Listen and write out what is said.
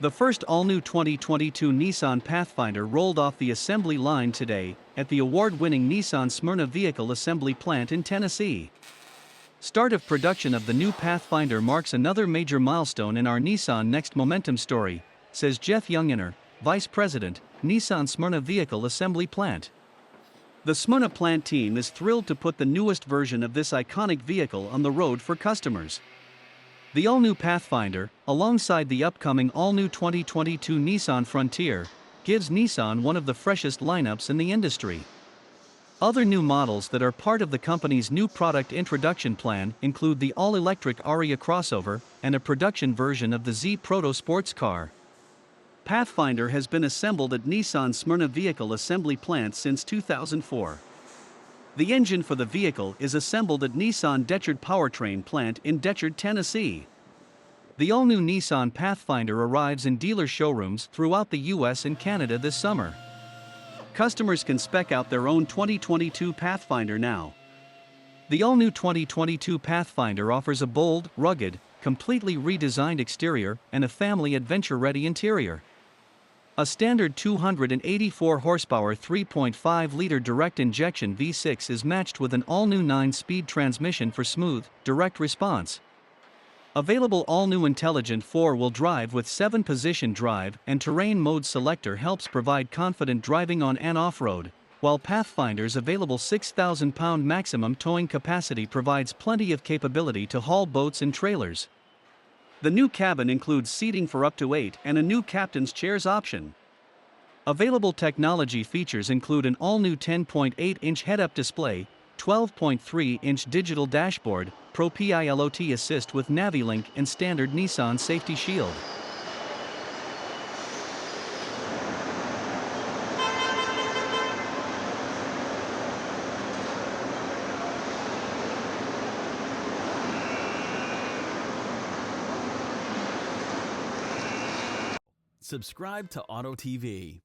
The first all-new 2022 Nissan Pathfinder rolled off the assembly line today at the award-winning Nissan Smyrna Vehicle Assembly Plant in Tennessee. Start of production of the new Pathfinder marks another major milestone in our Nissan NEXT momentum story, says Jeff Younginer, Vice President, Nissan Smyrna Vehicle Assembly Plant. The Smyrna plant team is thrilled to put the newest version of this iconic vehicle on the road for customers. The all-new Pathfinder, alongside the upcoming all-new 2022 Nissan Frontier, gives Nissan one of the freshest lineups in the industry. Other new models that are part of the company's new product introduction plan include the all-electric Ariya crossover and a production version of the Z Proto sports car. Pathfinder has been assembled at Nissan Smyrna Vehicle Assembly Plant since 2004. The engine for the vehicle is assembled at Nissan Decherd Powertrain Plant in Decherd, Tennessee. The all-new Nissan Pathfinder arrives in dealer showrooms throughout the US and Canada this summer. Customers can spec out their own 2022 Pathfinder now. The all-new 2022 Pathfinder offers a bold, rugged, completely redesigned exterior and a family adventure-ready interior. A standard 284 horsepower 3.5-liter direct injection V6 is matched with an all-new 9-speed transmission for smooth, direct response. Available all-new intelligent 4-wheel drive with 7-position drive and terrain mode selector helps provide confident driving on and off-road, while Pathfinder's available 6,000-pound maximum towing capacity provides plenty of capability to haul boats and trailers. The new cabin includes seating for up to 8 and a new captain's chairs option. Available technology features include an all-new 10.8-inch head-up display, 12.3-inch digital dashboard, Pro Pilot Assist with NaviLink and standard Nissan Safety Shield. Subscribe to Auto TV.